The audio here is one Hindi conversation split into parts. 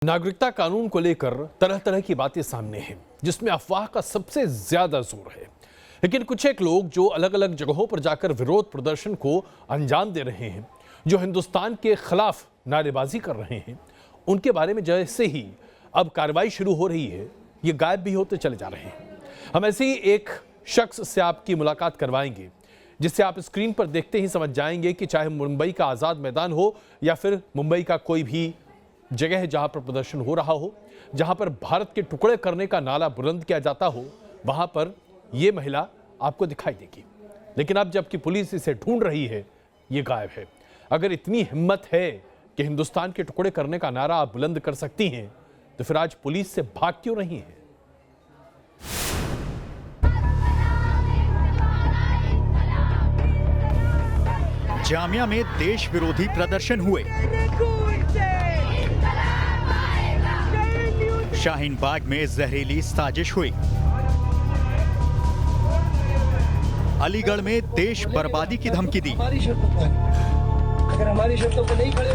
नागरिकता कानून को लेकर तरह तरह की बातें सामने हैं, जिसमें अफवाह का सबसे ज्यादा जोर है। लेकिन कुछ एक लोग जो अलग अलग जगहों पर जाकर विरोध प्रदर्शन को अंजाम दे रहे हैं, जो हिंदुस्तान के खिलाफ नारेबाजी कर रहे हैं, उनके बारे में जैसे ही अब कार्रवाई शुरू हो रही है, ये गायब भी होते चले जा रहे हैं। हम ऐसे ही एक शख्स से आपकी मुलाकात करवाएंगे, जिससे आप स्क्रीन पर देखते ही समझ जाएंगे कि चाहे मुंबई का आज़ाद मैदान हो या फिर मुंबई का कोई भी जगह है जहां पर प्रदर्शन हो रहा हो, जहां पर भारत के टुकड़े करने का नारा बुलंद किया जाता हो, वहां पर यह महिला आपको दिखाई देगी। लेकिन अब जबकि पुलिस इसे ढूंढ रही है, ये गायब है। अगर इतनी हिम्मत है कि हिंदुस्तान के टुकड़े करने का नारा आप बुलंद कर सकती हैं, तो फिर आज पुलिस से भाग क्यों रही है? जामिया में देश विरोधी प्रदर्शन हुए। शाहीन बाग में जहरीली साजिश हुई। अलीगढ़ में देश बर्बादी की धमकी दी। अगर हमारी शर्तों पर नहीं खड़े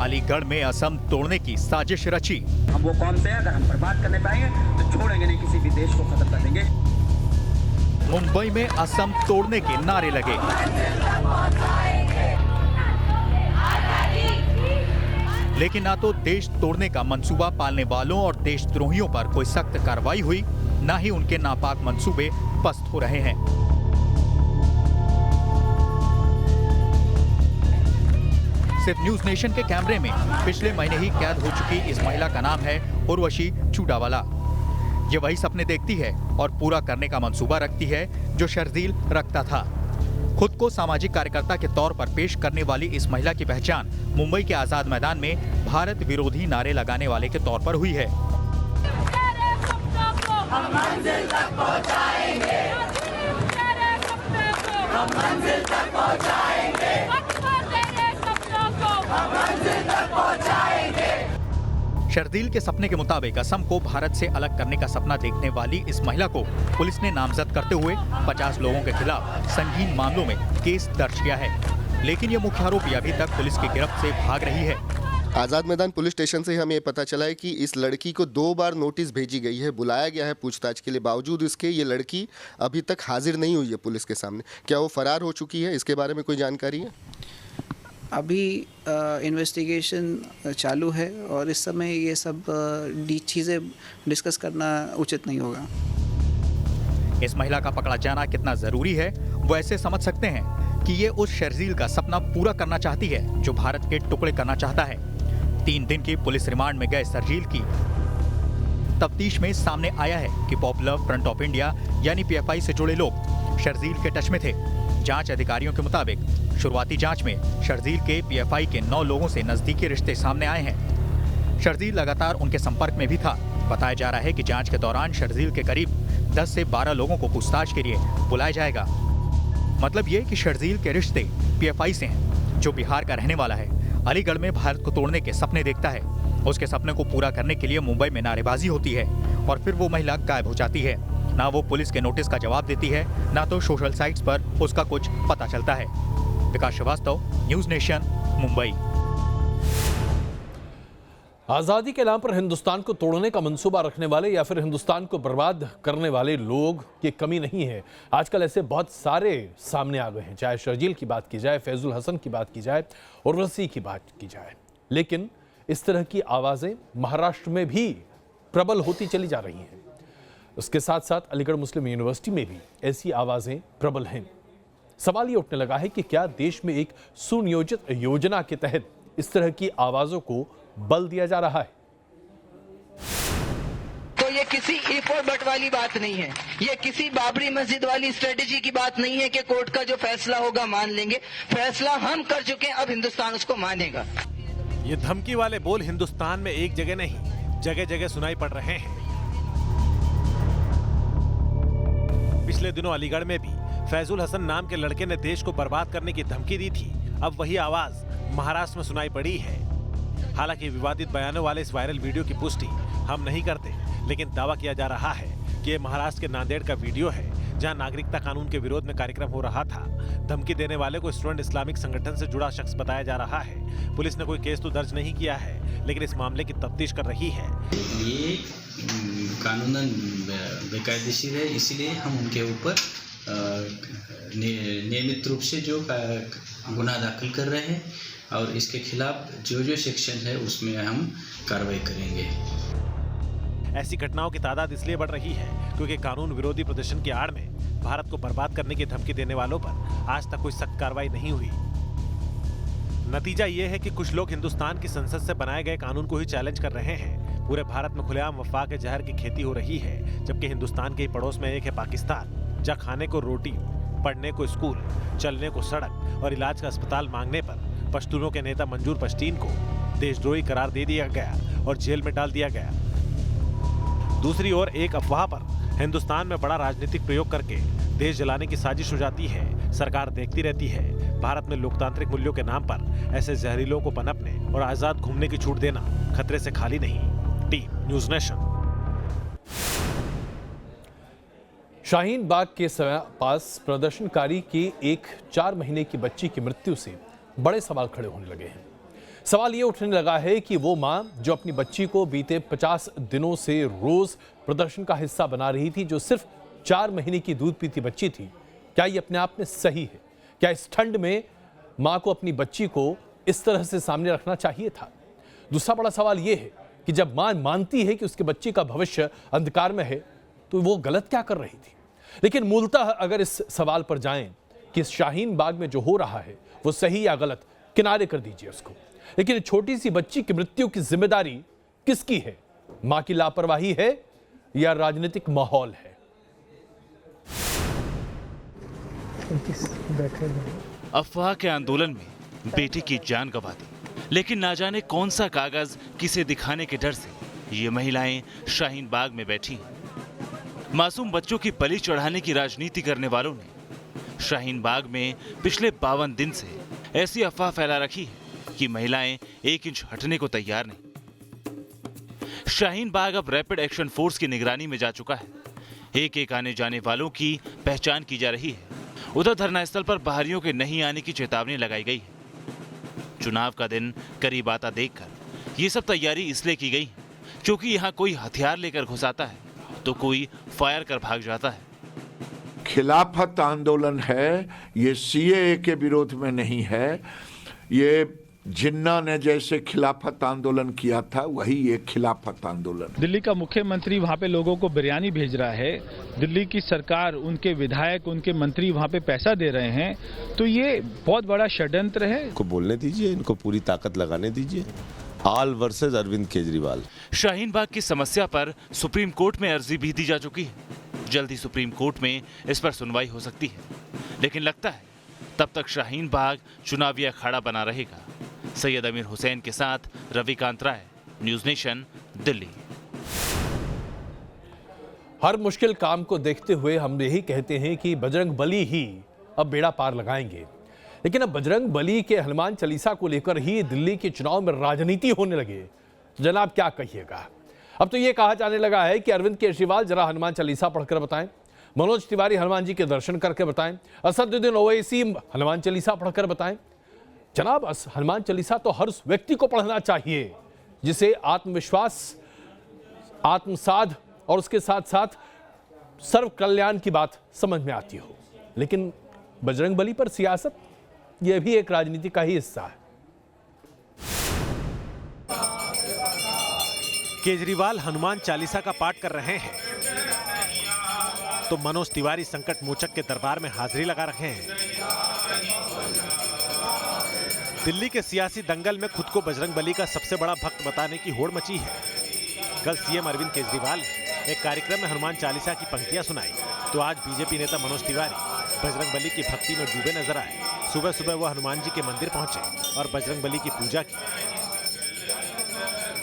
अलीगढ़ में असम तोड़ने की साजिश रची। हम वो कौन से हैं, अगर हम बर्बाद करने पाएंगे तो छोड़ेंगे नहीं, किसी भी देश को खत्म कर देंगे। मुंबई में असम तोड़ने के नारे लगे। लेकिन ना तो देश तोड़ने का मंसूबा पालने वालों और देशद्रोहियों पर कोई सख्त कार्रवाई हुई, ना ही उनके नापाक मंसूबे पस्त हो रहे हैं। सिर्फ न्यूज नेशन के कैमरे में पिछले महीने ही कैद हो चुकी इस महिला का नाम है उर्वशी चूडावाला। ये वही सपने देखती है और पूरा करने का मंसूबा रखती है जो शर्जील रखता था। खुद को सामाजिक कार्यकर्ता के तौर पर पेश करने वाली इस महिला की पहचान मुंबई के आजाद मैदान में भारत विरोधी नारे लगाने वाले के तौर पर हुई है। हम मंजिल तक पहुंचाएंगे, हम मंजिल तक पहुंचाएंगे, हम मंजिल तक पहुंचाएंगे। शर्जील के सपने के मुताबिक असम को भारत से अलग करने का सपना देखने वाली इस महिला को पुलिस ने नामजद करते हुए 50 लोगों के खिलाफ संगीन मामलों में केस दर्ज किया है। लेकिन ये मुख्य आरोपी अभी तक पुलिस की गिरफ्त से भाग रही है। आज़ाद मैदान पुलिस स्टेशन से हमें पता चला है कि इस लड़की को 2 बार नोटिस भेजी गई है, बुलाया गया है पूछताछ के लिए। बावजूद इसके ये लड़की अभी तक हाजिर नहीं हुई है पुलिस के सामने। क्या वो फरार हो चुकी है, इसके बारे में कोई जानकारी है? अभी इन्वेस्टिगेशन चालू है और इस समय ये सब चीज़ें डिस्कस करना उचित नहीं होगा। इस महिला का पकड़ा जाना कितना जरूरी है, वो ऐसे समझ सकते हैं कि ये उस शर्जील का सपना पूरा करना चाहती है जो भारत के टुकड़े करना चाहता है। 3 दिन की पुलिस रिमांड में गए शर्जील की तफ्तीश में सामने आया है कि पॉपुलर फ्रंट ऑफ इंडिया यानी पीएफआई से जुड़े लोग शर्जील के टच में थे। जांच अधिकारियों के मुताबिक शुरुआती जांच में शर्जील के पीएफआई के 9 लोगों से नजदीकी रिश्ते सामने आए हैं। शर्जील लगातार उनके संपर्क में भी था। बताया जा रहा है कि जांच के दौरान शर्जील के करीब 10 से 12 लोगों को पूछताछ के लिए बुलाया जाएगा। मतलब ये कि शर्जील के रिश्ते पीएफआई से हैं, जो बिहार का रहने वाला है। अलीगढ़ में भारत को तोड़ने के सपने देखता है। उसके सपने को पूरा करने के लिए मुंबई में नारेबाजी होती है और फिर वो महिला गायब हो जाती है। ना वो पुलिस के नोटिस का जवाब देती है, ना तो सोशल साइट्स पर उसका कुछ पता चलता है। विकास श्रीवास्तव, न्यूज नेशन, मुंबई। आजादी के नाम पर हिंदुस्तान को तोड़ने का मंसूबा रखने वाले या फिर हिंदुस्तान को बर्बाद करने वाले लोग की कमी नहीं है। आजकल ऐसे बहुत सारे सामने आ गए हैं, चाहे शर्जील की बात की जाए, फैजुल हसन की बात की जाए, उर्वशी की बात की जाए। लेकिन इस तरह की आवाजें महाराष्ट्र में भी प्रबल होती चली जा रही हैं। उसके साथ साथ अलीगढ़ मुस्लिम यूनिवर्सिटी में भी ऐसी आवाजें प्रबल हैं। सवाल ये उठने लगा है कि क्या देश में एक सुनियोजित योजना के तहत इस तरह की आवाजों को बल दिया जा रहा है? तो ये किसी इफ और बट वाली बात नहीं है, ये किसी बाबरी मस्जिद वाली स्ट्रेटेजी की बात नहीं है कि कोर्ट का जो फैसला होगा मान लेंगे। फैसला हम कर चुके हैं, अब हिंदुस्तान उसको मानेगा। ये धमकी वाले बोल हिंदुस्तान में एक जगह नहीं, जगह जगह सुनाई पड़ रहे हैं। पिछले दिनों अलीगढ़ में भी फैजुल हसन नाम के लड़के ने देश को बर्बाद करने की धमकी दी थी। अब वही आवाज महाराष्ट्र में सुनाई पड़ी है। हालांकि विवादित बयानों वाले इस वायरल वीडियो की पुष्टि हम नहीं करते, लेकिन दावा किया जा रहा है कि ये महाराष्ट्र के नांदेड़ का वीडियो है, जहां नागरिकता कानून के विरोध में कार्यक्रम हो रहा था। धमकी देने वाले को स्टूडेंट इस्लामिक संगठन से जुड़ा शख्स बताया जा रहा है। पुलिस ने कोई केस तो दर्ज नहीं किया है, लेकिन इस मामले की तफ्तीश कर रही है। ये कानूनन बेकायदेशीर है, इसलिए हम उनके ऊपर नियमित रूप से जो गुनाह दाखिल कर रहे हैं और इसके खिलाफ जो सेक्शन है उसमें हम कार्रवाई करेंगे। ऐसी घटनाओं की तादाद इसलिए बढ़ रही है क्योंकि कानून विरोधी प्रदर्शन की आड़ में भारत को बर्बाद करने की धमकी देने वालों पर आज तक कोई सख्त कार्रवाई नहीं हुई। नतीजा ये है कि कुछ लोग हिंदुस्तान की संसद से बनाए गए कानून को ही चैलेंज कर रहे हैं। पूरे भारत में खुलेआम अफवाह के जहर की खेती हो रही है, जबकि हिंदुस्तान के ही पड़ोस में एक है पाकिस्तान, जहाँ खाने को रोटी, पढ़ने को स्कूल, चलने को सड़क और इलाज का अस्पताल मांगने पर पश्तूनों के नेता मंजूर पश्तीन को देशद्रोही करार दे दिया गया और जेल में डाल दिया गया। दूसरी ओर एक अफवाह पर हिंदुस्तान में बड़ा राजनीतिक प्रयोग करके देश जलाने की साजिश हो जाती है। सरकार देखती रहती है। भारत में लोकतांत्रिक मूल्यों के नाम पर ऐसे जहरीलों को पनपने और आजाद घूमने की छूट देना खतरे से खाली नहीं। Team News Nation. Shaheen Bagh के पास प्रदर्शनकारी की एक 4 महीने की बच्ची की मृत्यु से बड़े सवाल खड़े होने लगे हैं। सवाल ये उठने लगा है कि वो मां जो अपनी बच्ची को बीते 50 दिनों से रोज प्रदर्शन का हिस्सा बना रही थी, जो सिर्फ 4 महीने की दूध पीती बच्ची थी, क्या ये अपने आप में सही है? क्या इस ठंड में मां को अपनी बच्ची को इस तरह से सामने रखना चाहिए था? दूसरा बड़ा सवाल ये है कि जब मां मानती है कि उसके बच्चे का भविष्य अंधकार में है, तो वो गलत क्या कर रही थी? लेकिन मूलतः अगर इस सवाल पर जाएं कि शाहीन बाग में जो हो रहा है वो सही या गलत, किनारे कर दीजिए उसको। लेकिन छोटी सी बच्ची की मृत्यु की जिम्मेदारी किसकी है? मां की लापरवाही है या राजनीतिक माहौल है? अफवाह के आंदोलन में बेटी की जान गंवा दी, लेकिन ना जाने कौन सा कागज किसे दिखाने के डर से ये महिलाएं शाहीन बाग में बैठी हैं। मासूम बच्चों की बलि चढ़ाने की राजनीति करने वालों ने शाहीन बाग में पिछले 52 दिन से ऐसी अफवाह फैला रखी है कि महिलाएं 1 इंच हटने को तैयार नहीं। शाहीन बाग अब रैपिड एक्शन फोर्स की निगरानी में जा चुका है। एक एक आने जाने वालों की पहचान की जा रही है। उधर धरना स्थल पर बाहरियों के नहीं आने की चेतावनी लगाई गई है। चुनाव का दिन करीब आता देखकर ये सब तैयारी इसलिए की गई क्योंकि यहाँ कोई हथियार लेकर घुस आता है तो कोई फायर कर भाग जाता है। खिलाफत आंदोलन है, ये सीएए के विरोध में नहीं है। ये जिन्ना ने जैसे खिलाफत आंदोलन किया था वही एक खिलाफत आंदोलन। दिल्ली का मुख्यमंत्री वहाँ पे लोगों को बिरयानी भेज रहा है, दिल्ली की सरकार, उनके विधायक, उनके मंत्री वहाँ पे पैसा दे रहे हैं, तो ये बहुत बड़ा षड्यंत्र है। इनको बोलने दीजिए, इनको पूरी ताकत लगाने दीजिए। All versus Arvind Kejriwal. शाहीन बाग की समस्या पर सुप्रीम कोर्ट में अर्जी भी दी जा चुकी है। जल्द ही सुप्रीम कोर्ट में इस पर सुनवाई हो सकती है, लेकिन लगता है तब तक शाहीन बाग चुनावी अखाड़ा बना रहेगा। सैयद अमीर हुसैन के साथ रविकांत राय, न्यूज़ नेशन, दिल्ली। हर मुश्किल काम को देखते हुए हम यही कहते हैं कि बजरंग बली ही अब बेड़ा पार लगाएंगे, लेकिन अब बजरंग बली के हनुमान चालीसा को लेकर ही दिल्ली के चुनाव में राजनीति होने लगे। जनाब क्या कहिएगा? अब तो यह कहा जाने लगा है कि अरविंद केजरीवाल जरा हनुमान चालीसा पढ़कर बताएं, मनोज तिवारी हनुमान जी के दर्शन करके बताएं, असदुद्दीन ओवैसी हनुमान चालीसा पढ़कर बताएं। जनाब हनुमान चालीसा तो हर उस व्यक्ति को पढ़ना चाहिए जिसे आत्मविश्वास, आत्मसाध और उसके साथ साथ सर्व कल्याण की बात समझ में आती हो। लेकिन बजरंग बली पर सियासत, यह भी एक राजनीति का ही हिस्सा है। केजरीवाल हनुमान चालीसा का पाठ कर रहे हैं तो मनोज तिवारी संकट मोचक के दरबार में हाजिरी लगा रहे हैं। दिल्ली के सियासी दंगल में खुद को बजरंग बली का सबसे बड़ा भक्त बताने की होड़ मची है। कल सीएम अरविंद केजरीवाल ने एक कार्यक्रम में हनुमान चालीसा की पंक्तियां सुनाई, तो आज बीजेपी नेता मनोज तिवारी बजरंग बली की भक्ति में डूबे नजर आए। सुबह सुबह वह हनुमान जी के मंदिर पहुंचे और बजरंग बली की पूजा की।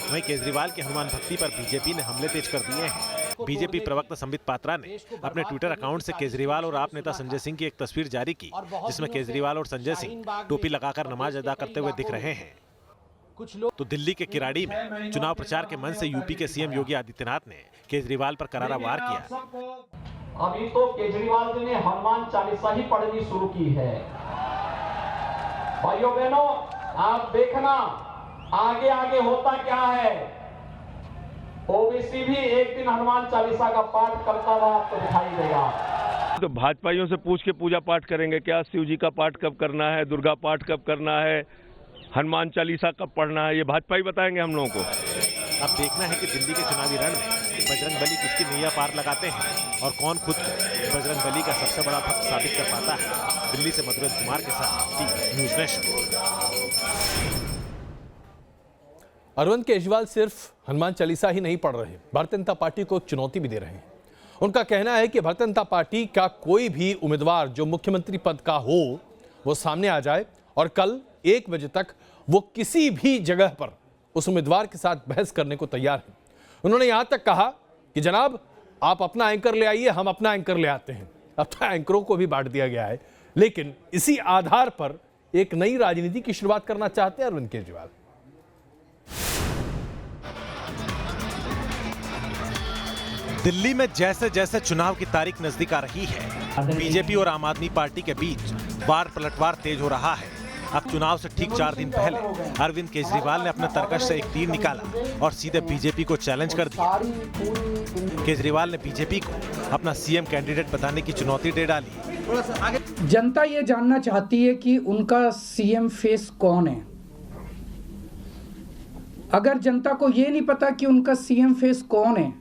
वहीं केजरीवाल की हनुमान भक्ति पर बीजेपी ने हमले तेज कर दिए हैं। बीजेपी प्रवक्ता संबित पात्रा ने अपने ट्विटर अकाउंट से केजरीवाल और आप नेता संजय सिंह की एक तस्वीर जारी की, जिसमें केजरीवाल और संजय सिंह टोपी लगाकर नमाज अदा करते हुए दिख रहे हैं। तो दिल्ली के किराड़ी में चुनाव प्रचार के मंच से यूपी के सीएम योगी आदित्यनाथ ने केजरीवाल पर करारा वार किया। अभी तो केजरीवाल जी ने हनुमान चालीसा ही पढ़नी शुरू की है। भाइयों बहनों, आप देखना आगे आगे होता क्या है। ओबीसी भी एक दिन हनुमान चालीसा का पाठ करता हुआ आपको दिखाई देगा। तो भाजपाइयों से पूछ के पूजा पाठ करेंगे क्या? शिव जी का पाठ कब करना है, दुर्गा पाठ कब करना है, हनुमान चालीसा कब पढ़ना है, ये भाजपा ही बताएंगे हम लोगों को। अब देखना है कि दिल्ली के चुनावी रण में बजरंग बली किसकी नैया पार लगाते हैं और कौन खुद को बजरंग बली का सबसे बड़ा भक्त साबित कर पाता है। दिल्ली से मधुरेंद्र कुमार के साथ न्यूज़ नेशन। अरविंद केजरीवाल सिर्फ हनुमान चालीसा ही नहीं पढ़ रहे, भारतीय जनता पार्टी को एक चुनौती भी दे रहे हैं। उनका कहना है कि भारतीय जनता पार्टी का कोई भी उम्मीदवार जो मुख्यमंत्री पद का हो वो सामने आ जाए और कल 1 बजे तक वो किसी भी जगह पर उस उम्मीदवार के साथ बहस करने को तैयार हैं। उन्होंने यहां तक कहा कि जनाब आप अपना एंकर ले आइए, हम अपना एंकर ले आते हैं। अब तो एंकरों को भी बांट दिया गया है, लेकिन इसी आधार पर एक नई राजनीति की शुरुआत करना चाहते हैं अरविंद केजरीवाल। दिल्ली में जैसे जैसे चुनाव की तारीख नजदीक आ रही है, बीजेपी और आम आदमी पार्टी के बीच वार पलटवार तेज हो रहा है। अब चुनाव से ठीक 4 दिन पहले अरविंद केजरीवाल ने अपने तरकश से एक तीर निकाला और सीधे बीजेपी को चैलेंज कर दिया। केजरीवाल ने बीजेपी को अपना सीएम कैंडिडेट बताने की चुनौती दे डाली। जनता ये जानना चाहती है कि उनका सीएम फेस कौन है। अगर जनता को ये नहीं पता कि उनका सीएम फेस कौन है,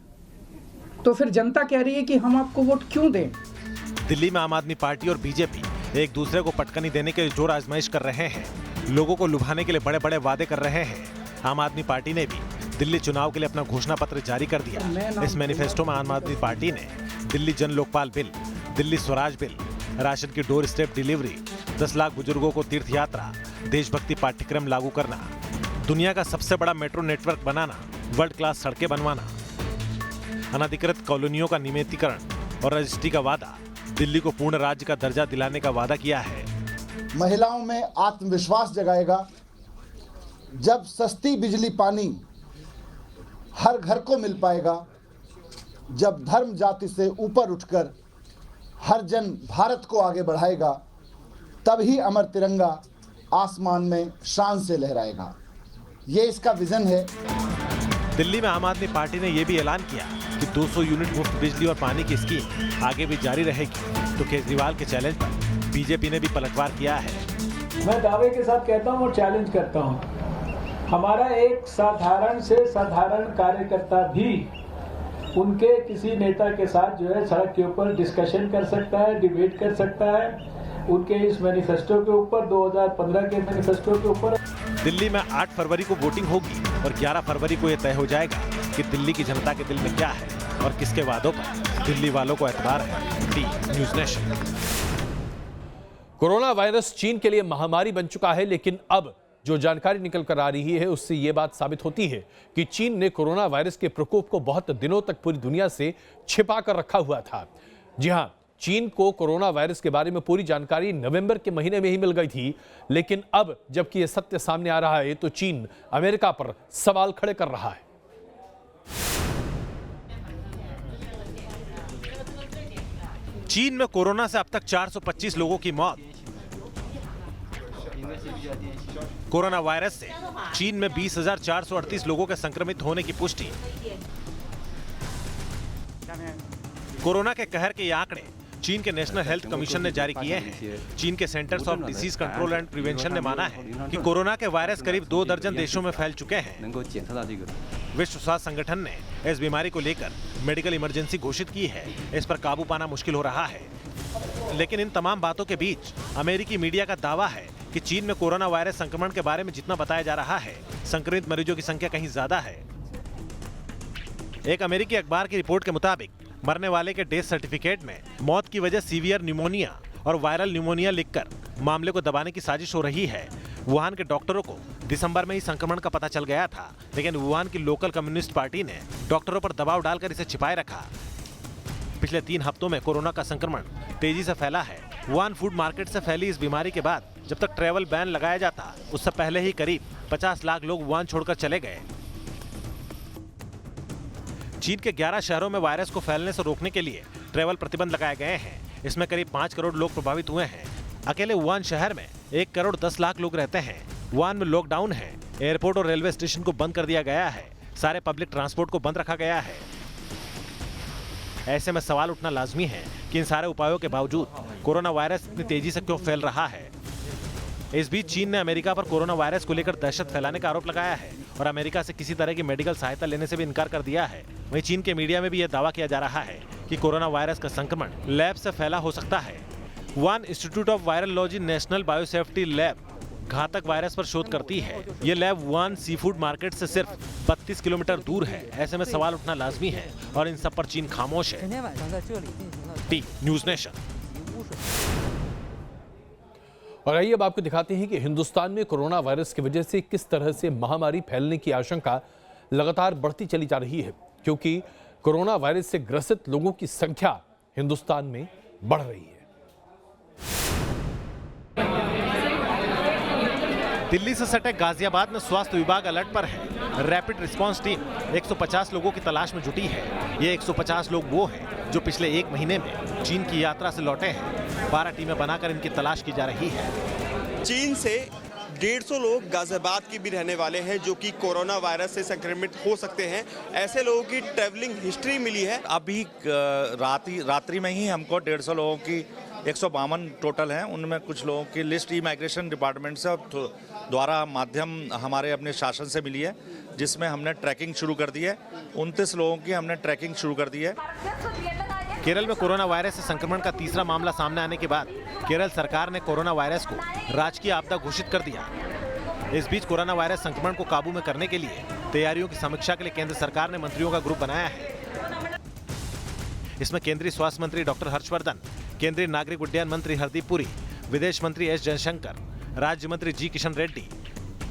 तो फिर जनता कह रही है कि हम आपको वोट क्यों दें। दिल्ली में आम आदमी पार्टी और बीजेपी एक दूसरे को पटकनी देने के जोर आजमाइश कर रहे हैं। लोगों को लुभाने के लिए बड़े बड़े वादे कर रहे हैं। आम आदमी पार्टी ने भी दिल्ली चुनाव के लिए अपना घोषणा पत्र जारी कर दिया। इस मैनिफेस्टो में आम आदमी पार्टी ने दिल्ली जन Lokpal bill, Delhi Swaraj bill, ration की डोर स्टेप डिलीवरी, 10 लाख बुजुर्गों को तीर्थ यात्रा, देशभक्ति पाठ्यक्रम लागू करना, दुनिया का सबसे बड़ा मेट्रो नेटवर्क बनाना, वर्ल्ड क्लास सड़कें बनवाना, अनधिकृत कॉलोनियों का नियमितीकरण और रजिस्ट्री का वादा, दिल्ली को पूर्ण राज्य का दर्जा दिलाने का वादा किया है। महिलाओं में आत्मविश्वास जगाएगा जब सस्ती बिजली पानी हर घर को मिल पाएगा, जब धर्म जाति से ऊपर उठकर हर जन भारत को आगे बढ़ाएगा, तभी अमर तिरंगा आसमान में शान से लहराएगा। ये इसका विजन है। दिल्ली में आम आदमी पार्टी ने यह भी ऐलान किया कि 200 यूनिट मुफ्त बिजली और पानी की स्कीम आगे भी जारी रहेगी। तो केजरीवाल के चैलेंज पर बीजेपी ने भी पलटवार किया है। मैं दावे के साथ कहता हूं और चैलेंज करता हूं, हमारा एक साधारण से साधारण कार्यकर्ता भी उनके किसी नेता के साथ जो है सड़क के ऊपर डिस्कशन कर सकता है, डिबेट कर सकता है, उनके इस मैनिफेस्टो के ऊपर, 2015 के मैनिफेस्टो के ऊपर। दिल्ली में 8 फरवरी को वोटिंग होगी और 11 फरवरी को यह तय हो जाएगा कि दिल्ली की जनता के दिल में क्या है और किसके वादों पर दिल्ली वालों को एतबार है। News nation. कोरोना वायरस चीन के लिए महामारी बन चुका है, लेकिन अब जो जानकारी निकल कर आ रही है उससे यह बात साबित होती है कि चीन ने कोरोना वायरस के प्रकोप को बहुत दिनों तक पूरी दुनिया से छिपा कर रखा हुआ था। जी हां, चीन को कोरोना वायरस के बारे में पूरी जानकारी नवंबर के महीने में ही मिल गई थी, लेकिन अब जबकि यह सत्य सामने आ रहा है तो चीन अमेरिका पर सवाल खड़े कर रहा है। चीन में कोरोना से अब तक 425 लोगों की मौत। कोरोना वायरस से चीन में 20,438 लोगों के संक्रमित होने की पुष्टि। कोरोना के कहर के ये आंकड़े चीन के नेशनल हेल्थ कमीशन ने जारी किए हैं। चीन के centres of disease control and prevention ने माना है कि कोरोना के वायरस करीब 2 दर्जन देशों में फैल चुके हैं। विश्व स्वास्थ्य संगठन ने इस बीमारी को लेकर मेडिकल इमरजेंसी घोषित की है। इस पर काबू पाना मुश्किल हो रहा है। लेकिन इन तमाम बातों के बीच अमेरिकी मीडिया का दावा है कि चीन में कोरोना वायरस संक्रमण के बारे में जितना बताया जा रहा है, संक्रमित मरीजों की संख्या कहीं ज्यादा है। एक अमेरिकी अखबार की रिपोर्ट के मुताबिक मरने वाले के डेथ सर्टिफिकेट में मौत की वजह सीवियर न्यूमोनिया और वायरल न्यूमोनिया लिखकर मामले को दबाने की साजिश हो रही है। वुहान के डॉक्टरों को दिसंबर में ही संक्रमण का पता चल गया था, लेकिन वुहान की लोकल कम्युनिस्ट पार्टी ने डॉक्टरों पर दबाव डालकर इसे छिपाए रखा। पिछले 3 हफ्तों में कोरोना का संक्रमण तेजी से फैला है। वुहान फूड मार्केट से फैली इस बीमारी के बाद जब तक ट्रैवल बैन लगाया जाता, उससे पहले ही करीब 50 लाख लोग वुहान छोड़कर चले गए। चीन के 11 शहरों में वायरस को फैलने से रोकने के लिए ट्रेवल प्रतिबंध लगाए गए हैं। इसमें करीब 5 करोड़ लोग प्रभावित हुए हैं। अकेले वुहान शहर में 1 करोड़ 10 लाख लोग रहते हैं। वुहान में लॉकडाउन है। एयरपोर्ट और रेलवे स्टेशन को बंद कर दिया गया है। सारे पब्लिक ट्रांसपोर्ट को बंद रखा गया है। ऐसे में सवाल उठना लाजमी है कि इन सारे उपायों के बावजूद कोरोना वायरस इतनी तेजी से क्यों फैल रहा है। इस बीच चीन ने अमेरिका पर कोरोना वायरस को लेकर दहशत फैलाने का आरोप लगाया है और अमेरिका से किसी तरह की मेडिकल सहायता लेने से भी इनकार कर दिया है। वहीं चीन के मीडिया में भी यह दावा किया जा रहा है कि कोरोना वायरस का संक्रमण लैब से फैला हो सकता है। Wuhan institute of virology national biosafety lab घातक वायरस पर शोध करती है। ये lab Wuhan sea food market से सिर्फ 32 किलोमीटर दूर है। ऐसे में सवाल उठना लाजमी है और इन सब पर चीन खामोश है। T news nation. और आइए अब आपको दिखाते हैं कि हिंदुस्तान में कोरोना वायरस की वजह से किस तरह से महामारी फैलने की आशंका लगातार बढ़ती चली जा रही है, क्योंकि कोरोना वायरस से ग्रसित लोगों की संख्या हिंदुस्तान में बढ़ रही है। दिल्ली से सटे गाजियाबाद में स्वास्थ्य विभाग अलर्ट पर है। रैपिड रिस्पांस टीम 150 लोगों की तलाश में जुटी है। ये 150 लोग वो हैं जो पिछले 1 महीने में चीन की यात्रा से लौटे हैं। 12 टीमें बनाकर इनकी तलाश की जा रही है। चीन से 150 लोग गाजियाबाद के भी रहने वाले हैं जो कि कोरोना वायरस से संक्रमित हो सकते हैं। ऐसे लोगों की ट्रैवलिंग हिस्ट्री मिली है। अभी रात्रि में ही हमको 150 लोगों की 152 टोटल हैं। उनमें कुछ लोगों की लिस्ट इमिग्रेशन डिपार्टमेंट से द्वारा माध्यम हमारे अपने शासन से मिली है, जिसमें हमने ट्रैकिंग शुरू कर दी है। 29 लोगों की हमने ट्रैकिंग शुरू कर दी है। केरल में कोरोना वायरस से संक्रमण का तीसरा मामला सामने आने के बाद केरल सरकार ने कोरोना वायरस को राजकीय आपदा घोषित कर दिया। इस बीच कोरोना वायरस संक्रमण को काबू में करने के लिए तैयारियों की समीक्षा के लिए केंद्र सरकार ने मंत्रियों का ग्रुप बनाया है। इसमें केंद्रीय स्वास्थ्य मंत्री डॉक्टर हर्षवर्धन, केंद्रीय नागरिक उड्डयन मंत्री हरदीप पुरी, विदेश मंत्री एस जयशंकर, राज्य मंत्री जी किशन रेड्डी,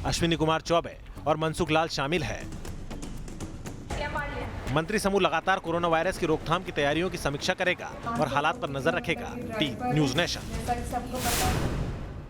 अश्विनी कुमार चौबे और मनसुख लाल शामिल है। मंत्री समूह लगातार कोरोना वायरस की रोकथाम की तैयारियों की समीक्षा करेगा और हालात पर नजर रखेगा। T news nation.